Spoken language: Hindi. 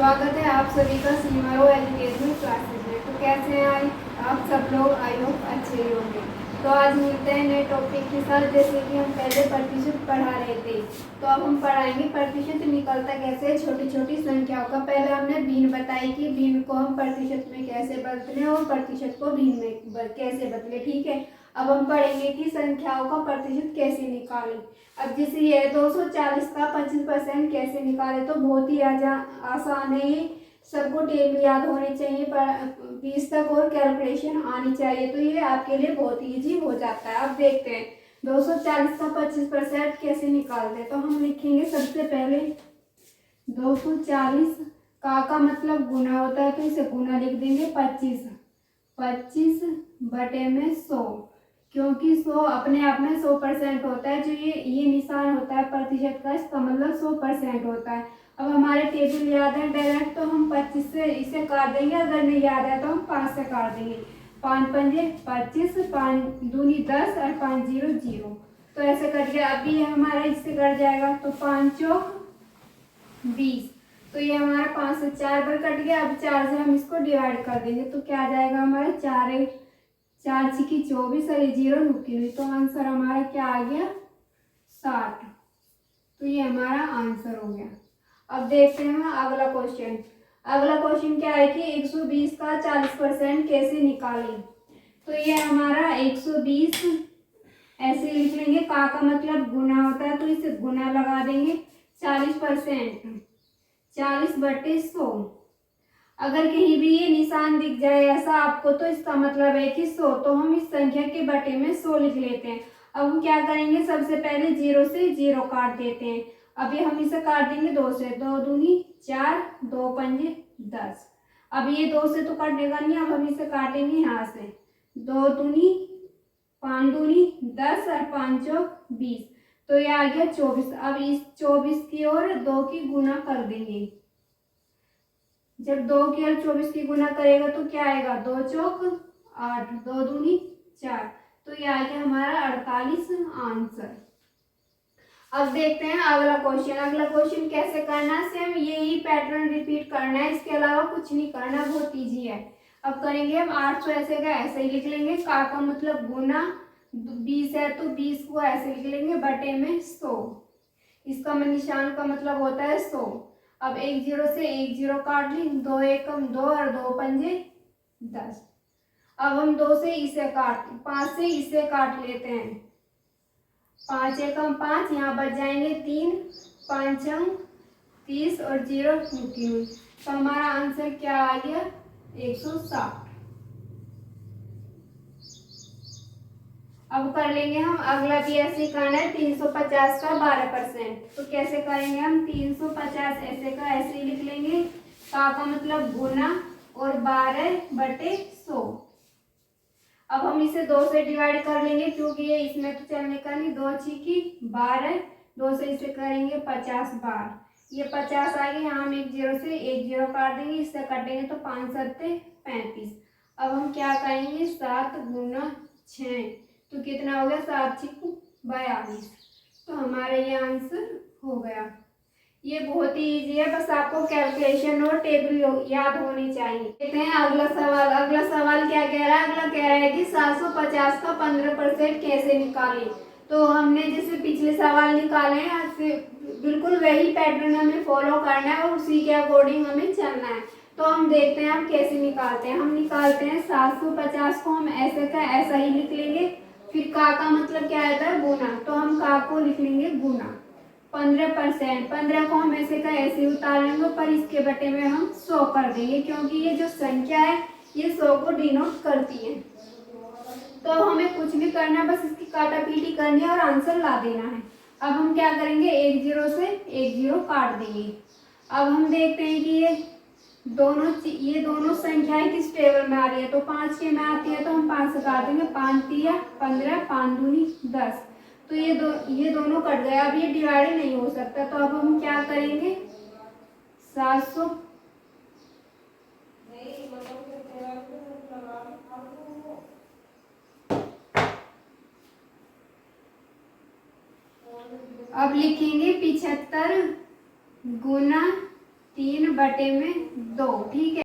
स्वागत है आप सभी का सीमारो एजुकेशनल क्लासेस में। तो कैसे हैं आप सब लोग? आई होप अच्छे ही होंगे। तो आज मिलते हैं नए टॉपिक के साथ। जैसे कि हम पहले प्रतिशत पढ़ा रहे थे, तो अब हम पढ़ाएंगे प्रतिशत निकलता कैसे है छोटी छोटी संख्याओं का। पहले हमने भिन्न बताई कि भिन्न को हम प्रतिशत में कैसे बदलें और प्रतिशत को भिन्न में कैसे बदले। ठीक है, अब हम पढ़ेंगे कि संख्याओं का प्रतिशत कैसे निकालें। अब जैसे ये 240 का 25% कैसे निकाले, तो बहुत ही आसान है ये। सबको टेबल याद होनी चाहिए, पर 20 तक और कैलकुलेशन आनी चाहिए, तो ये आपके लिए बहुत इजी हो जाता है। अब देखते हैं 240 का 25% कैसे निकालते हैं। तो हम लिखेंगे सबसे पहले 240 का मतलब गुना होता है, तो इसे गुना लिख देंगे 25 बटे में 100, क्योंकि 100 अपने आप में 100% होता है। जो ये निशान होता है प्रतिशत का, इसका मतलब 100% होता है। अब हमारे टेबल याद है डायरेक्ट, तो हम 25 से इसे काट देंगे। अगर नहीं याद है तो हम 5 से काट देंगे। 5 पंजे 25, 5 दूनी 10 और 5 जीरो 0। तो ऐसे कट गया। अभी ये हमारा इससे कट जाएगा, तो 5 चौक 20। तो ये हमारा 5 से 4 बार कट गया। अब 4 से हम इसको डिवाइड कर देंगे, तो क्या आ जाएगा हमारा 4 छिकी 24 और ये 0 रुकी हुई, तो आंसर हमारा क्या आ गया 60। तो ये हमारा आंसर हो गया। अब देखते हैं अगला क्वेश्चन। अगला क्वेश्चन क्या है कि 120 का 40% कैसे निकालें। तो ये हमारा 120 ऐसे लिख लेंगे। का मतलब गुना होता है, तो इसे गुना लगा देंगे। 40% 40 बटे 100। अगर कहीं भी ये निशान दिख जाए ऐसा आपको, तो इसका मतलब है कि 100। तो हम इस संख्या के बटे में 100 लिख लेते हैं। अब हम क्या करेंगे, सबसे पहले 0 से 0 काट देते हैं। अभी हम इसे काट देंगे 2 से। 2 दूनी 4, 2 पंजे 10। अब ये 2 से तो कटेगा नहीं, अब हम इसे काटेंगे यहाँ से। 2 दूनी 5 दूनी 10 और 5 चौक 20। तो ये आ गया 24। अब इस 24 की और 2 की गुना कर देंगे। जब 2 की और 24 की गुना करेगा तो क्या आएगा, 2 चौक 8, 2 दूनी 4। तो ये आ गया हमारा 48 आंसर। अब देखते हैं अगला क्वेश्चन। अगला क्वेश्चन कैसे करना है, सेम यही पैटर्न रिपीट करना है, इसके अलावा कुछ नहीं करना, बहुत ईजी है। अब करेंगे हम 800 ऐसे का ऐसे ही लिख लेंगे। का मतलब गुना 20 है, तो 20 को ऐसे लिख लेंगे बटे में 100। इसका निशान का मतलब होता है 100। अब 1 0 से 1 0 काट ली। 2 एकम 2 और 2 पंजे 10। अब हम 2 से इसे 5 से इसे काट लेते हैं। 5 एकम 5, यहाँ बच जाएंगे 3, 5 अंक 30 और 0 रुकी हुई। तो हमारा आंसर क्या आ गया 160। अब कर लेंगे हम अगला भी ऐसे ही करना है। 350 का 12%। तो कैसे करेंगे हम, 350 ऐसे का ऐसे ही लिख लेंगे। का मतलब गुना और 12 बटे 100। अब हम इसे 2 से डिवाइड कर लेंगे, क्योंकि ये इसमें तो चलने का नहीं। 2 छिकी 12, 2 से इसे करेंगे 50 बार। ये 50 आ गए। यहाँ हम 1 0 से 1 0 काट देंगे, इससे कटेंगे तो 5 सत्ते 35। अब हम क्या करेंगे, 7 गुना 6, तो कितना हो गया 7 छिकू 42। तो हमारा ये आंसर हो गया। ये बहुत ही इजी है, बस आपको कैलकुलेशन और टेबल याद होनी चाहिए। देखते हैं अगला सवाल। अगला सवाल क्या कह रहा है, अगला कह रहा है कि 750 का 15% कैसे निकालें। तो हमने जैसे पिछले सवाल निकाले हैं, बिल्कुल वही पैटर्न हमें फॉलो करना है और उसी के अकॉर्डिंग हमें चलना है। तो हम देखते हैं हम कैसे निकालते हैं। हम निकालते हैं 750 को हम ऐसे का ऐसा ही लिख लेंगे। फिर का मतलब क्या आता है, गुना। तो हम का को लिख लेंगे गुना। 15%, 15 को हम ऐसे का ऐसे ही उतार लेंगे, पर इसके बटे में हम 100 कर देंगे, क्योंकि ये जो संख्या है ये 100 को डिनोट करती है। तो हमें कुछ भी करना है, बस इसकी काटापीटी करनी है और आंसर ला देना है। अब हम क्या करेंगे, 1 0 से 1 0 काट देंगे। अब हम देखते हैं कि ये दोनों संख्याएं किस टेबल में आ रही है। तो 5 के में आती है, तो हम 5 से काट देंगे। 5 तिया 15, 5 दूनी 10। तो ये दोनों कट गए। अब ये डिवाइड नहीं हो सकता, तो अब हम क्या करेंगे, 700 अब लिखेंगे 75 गुना 3/2, ठीक है।